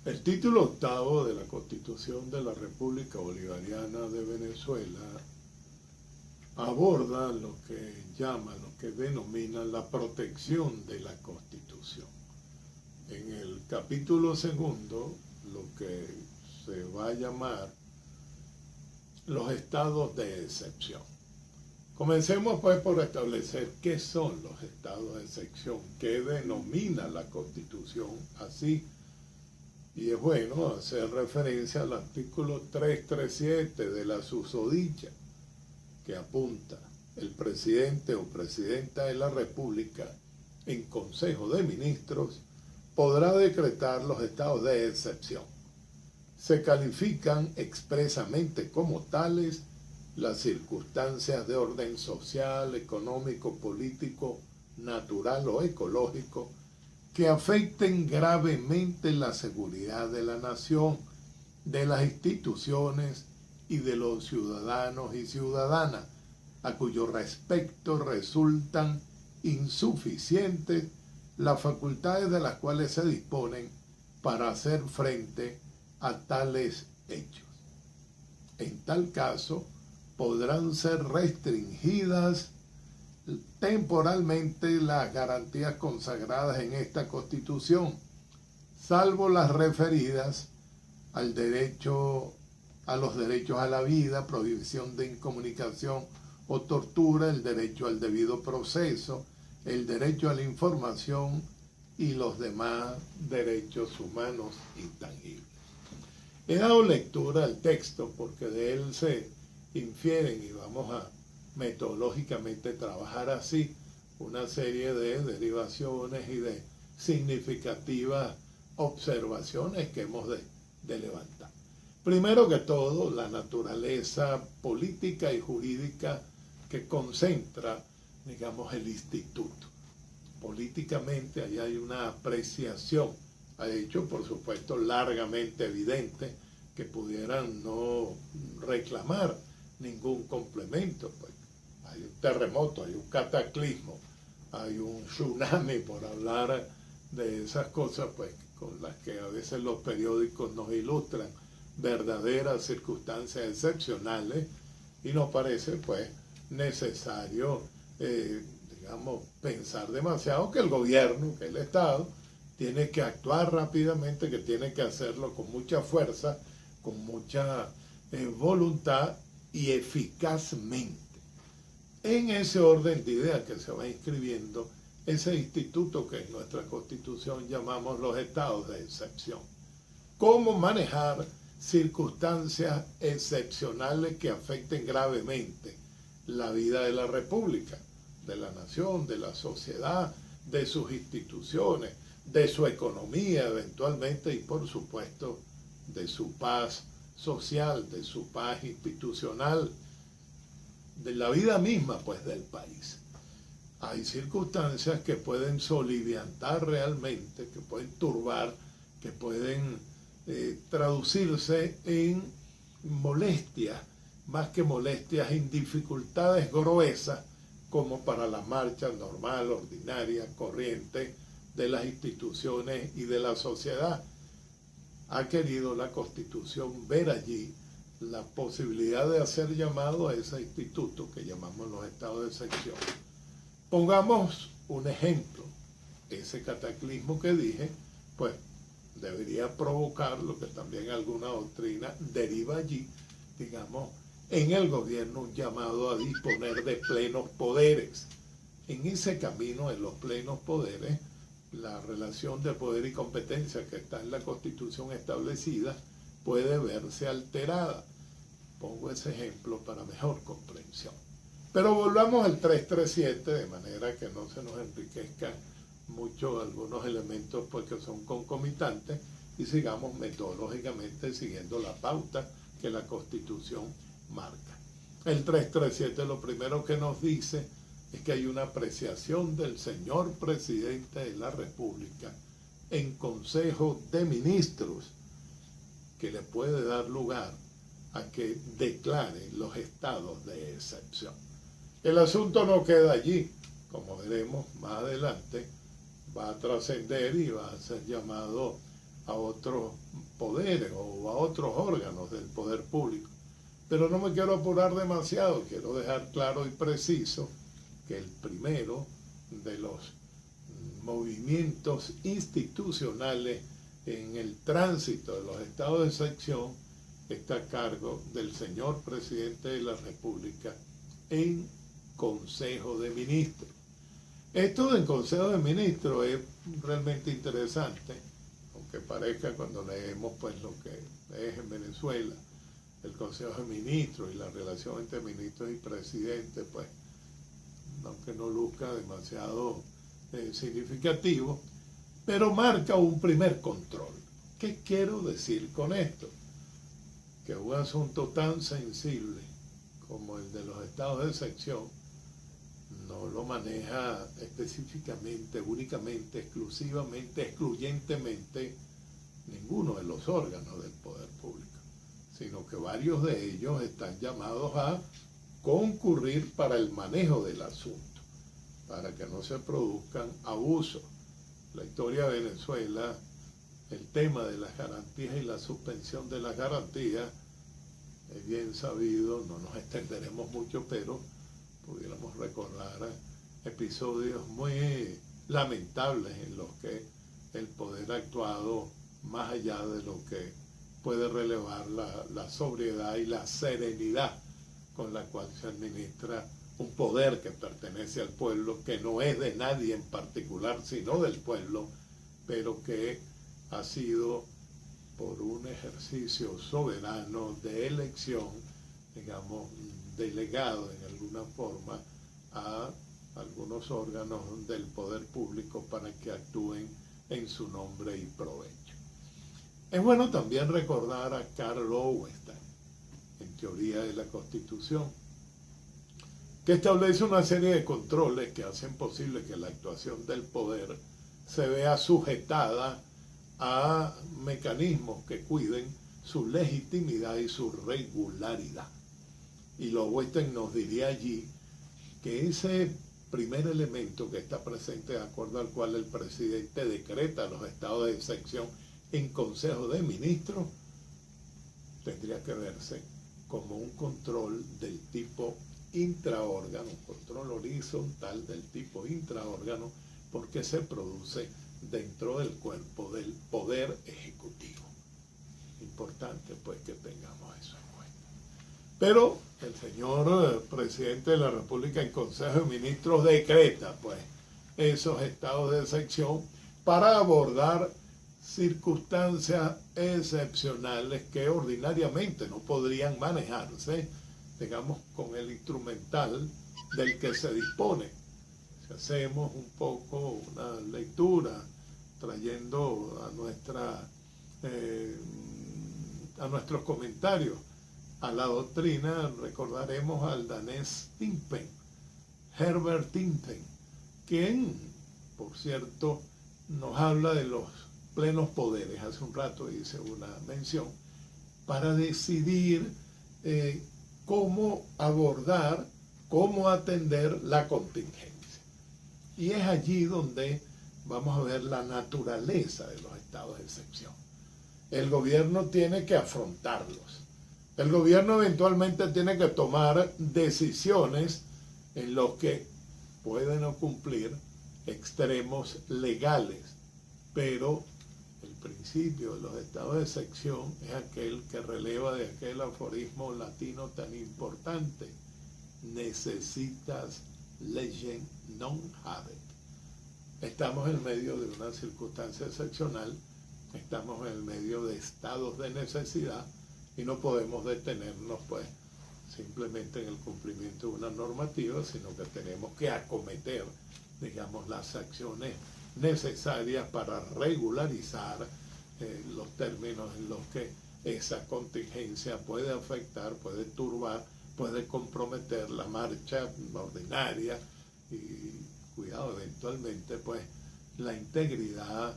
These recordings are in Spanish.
El título octavo de la Constitución de la República Bolivariana de Venezuela aborda lo que denomina la protección de la Constitución. En el capítulo segundo, lo que se va a llamar los estados de excepción. Comencemos pues por establecer qué son los estados de excepción, qué denomina la Constitución así. Y es bueno hacer referencia al artículo 337 de la susodicha, que apunta: el presidente o presidenta de la República, en Consejo de Ministros, podrá decretar los estados de excepción. Se califican expresamente como tales las circunstancias de orden social, económico, político, natural o ecológico que afecten gravemente la seguridad de la nación, de las instituciones y de los ciudadanos y ciudadanas, a cuyo respecto resultan insuficientes las facultades de las cuales se disponen para hacer frente a tales hechos. En tal caso, podrán ser restringidas temporalmente las garantías consagradas en esta Constitución, salvo las referidas al derecho, a los derechos a la vida, prohibición de incomunicación o tortura, el derecho al debido proceso, el derecho a la información y los demás derechos humanos intangibles. He dado lectura al texto porque de él se infieren, y vamos a metodológicamente trabajar así, una serie de derivaciones y de significativas observaciones que hemos de levantar. Primero que todo, la naturaleza política y jurídica que concentra, digamos, el instituto. Políticamente ahí hay una apreciación, ha hecho por supuesto largamente evidente que pudieran no reclamar ningún complemento, pues. Hay un terremoto, hay un cataclismo, hay un tsunami, por hablar de esas cosas pues con las que a veces los periódicos nos ilustran, verdaderas circunstancias excepcionales, y nos parece pues necesario, digamos, pensar demasiado que el gobierno, que el Estado, tiene que actuar rápidamente, que tiene que hacerlo con mucha fuerza, con mucha voluntad y eficazmente. En ese orden de ideas que se va inscribiendo ese instituto que en nuestra Constitución llamamos los estados de excepción. ¿Cómo manejar circunstancias excepcionales que afecten gravemente la vida de la República, de la nación, de la sociedad, de sus instituciones, de su economía eventualmente y por supuesto de su paz social, de su paz institucional, de la vida misma pues del país? Hay circunstancias que pueden soliviantar realmente, que pueden turbar, que pueden traducirse en molestias, más que molestias, en dificultades gruesas, como para la marcha normal, ordinaria, corriente de las instituciones y de la sociedad. Ha querido la Constitución ver allí la posibilidad de hacer llamado a ese instituto que llamamos los estados de excepción. Pongamos un ejemplo. Ese cataclismo que dije, pues debería provocar lo que también alguna doctrina deriva allí, digamos, en el gobierno un llamado a disponer de plenos poderes. En ese camino de los plenos poderes, la relación de poder y competencia que está en la Constitución establecida puede verse alterada. Pongo ese ejemplo para mejor comprensión. Pero volvamos al 337 de manera que no se nos enriquezcan mucho algunos elementos pues, que son concomitantes, y sigamos metodológicamente siguiendo la pauta que la Constitución marca. El 337 lo primero que nos dice es que hay una apreciación del señor presidente de la República en Consejo de Ministros que le puede dar lugar a que declare los estados de excepción. El asunto no queda allí, como veremos más adelante, va a trascender y va a ser llamado a otros poderes o a otros órganos del poder público. Pero no me quiero apurar demasiado, quiero dejar claro y preciso que el primero de los movimientos institucionales en el tránsito de los estados de excepción está a cargo del señor presidente de la República en Consejo de Ministros. Esto del Consejo de Ministros es realmente interesante, aunque parezca cuando leemos pues lo que es en Venezuela el Consejo de Ministros y la relación entre ministros y presidente, pues aunque no luzca demasiado significativo, pero marca un primer control. ¿Qué quiero decir con esto? Que un asunto tan sensible como el de los estados de excepción no lo maneja específicamente, únicamente, exclusivamente, excluyentemente ninguno de los órganos del poder público, sino que varios de ellos están llamados a concurrir para el manejo del asunto, para que no se produzcan abusos. La historia de Venezuela, el tema de las garantías y la suspensión de las garantías, es bien sabido, no nos extenderemos mucho, pero pudiéramos recordar episodios muy lamentables en los que el poder ha actuado más allá de lo que puede relevar la sobriedad y la serenidad con la cual se administra un poder que pertenece al pueblo, que no es de nadie en particular, sino del pueblo, pero que ha sido por un ejercicio soberano de elección, digamos, delegado en alguna forma a algunos órganos del poder público para que actúen en su nombre y provecho. Es bueno también recordar a Carl Lowenstein, en Teoría de la Constitución, que establece una serie de controles que hacen posible que la actuación del poder se vea sujetada a mecanismos que cuiden su legitimidad y su regularidad. Y Lowenstein nos diría allí que ese primer elemento que está presente, de acuerdo al cual el presidente decreta los estados de excepción en Consejo de Ministros, tendría que verse como un control del tipo intraórgano, un control horizontal del tipo intraórgano, porque se produce dentro del cuerpo del Poder Ejecutivo. Importante pues que tengamos eso en cuenta. Pero el señor presidente de la República en Consejo de Ministros decreta pues esos estados de excepción para abordar circunstancias excepcionales que ordinariamente no podrían manejarse, digamos, con el instrumental del que se dispone. Si hacemos un poco una lectura trayendo a nuestros comentarios a la doctrina, recordaremos al danés Timpen, Herbert Timpen, quien, por cierto, nos habla de los plenos poderes. Hace un rato hice una mención para decidir cómo abordar, cómo atender la contingencia. Y es allí donde vamos a ver la naturaleza de los estados de excepción. El gobierno tiene que afrontarlos. El gobierno eventualmente tiene que tomar decisiones en los que pueden no cumplir extremos legales, pero el principio de los estados de excepción es aquel que releva de aquel aforismo latino tan importante: necesitas legem non habet. Estamos en medio de una circunstancia excepcional, estamos en el medio de estados de necesidad y no podemos detenernos pues simplemente en el cumplimiento de una normativa, sino que tenemos que acometer, digamos, las acciones necesarias para regularizar los términos en los que esa contingencia puede afectar, puede turbar, puede comprometer la marcha ordinaria y, cuidado, eventualmente pues la integridad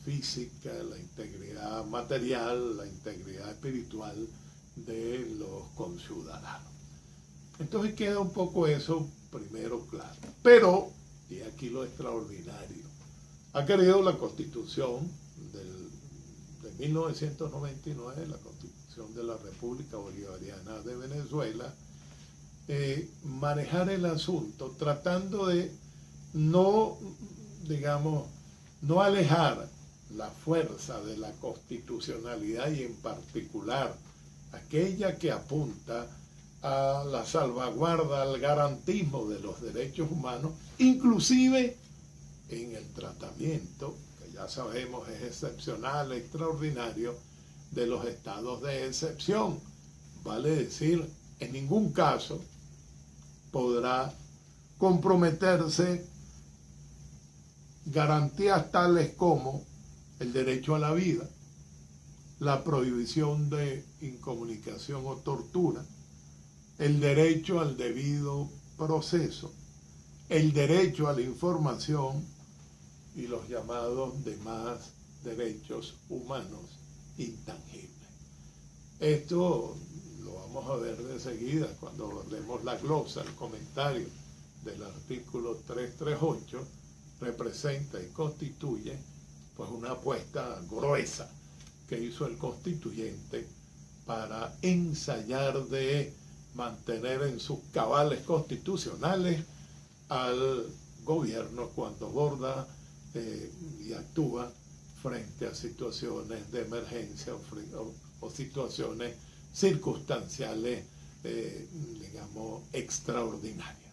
física, la integridad material, la integridad espiritual de los conciudadanos. Entonces queda un poco eso primero claro. Pero, y aquí lo extraordinario, ha querido la Constitución del 1999, la Constitución de la República Bolivariana de Venezuela, manejar el asunto tratando de no, digamos, no alejar la fuerza de la constitucionalidad y en particular aquella que apunta a la salvaguarda, al garantismo de los derechos humanos, inclusive en el tratamiento, que ya sabemos es excepcional, extraordinario, de los estados de excepción. Vale decir, en ningún caso podrá comprometerse garantías tales como el derecho a la vida, la prohibición de incomunicación o tortura, el derecho al debido proceso, el derecho a la información y los llamados demás derechos humanos intangibles. Esto lo vamos a ver de seguida cuando leemos la glosa, el comentario del artículo 338, representa y constituye pues una apuesta gruesa que hizo el constituyente para ensayar de mantener en sus cabales constitucionales al gobierno cuando aborda y actúa frente a situaciones de emergencia o situaciones circunstanciales, digamos, extraordinarias.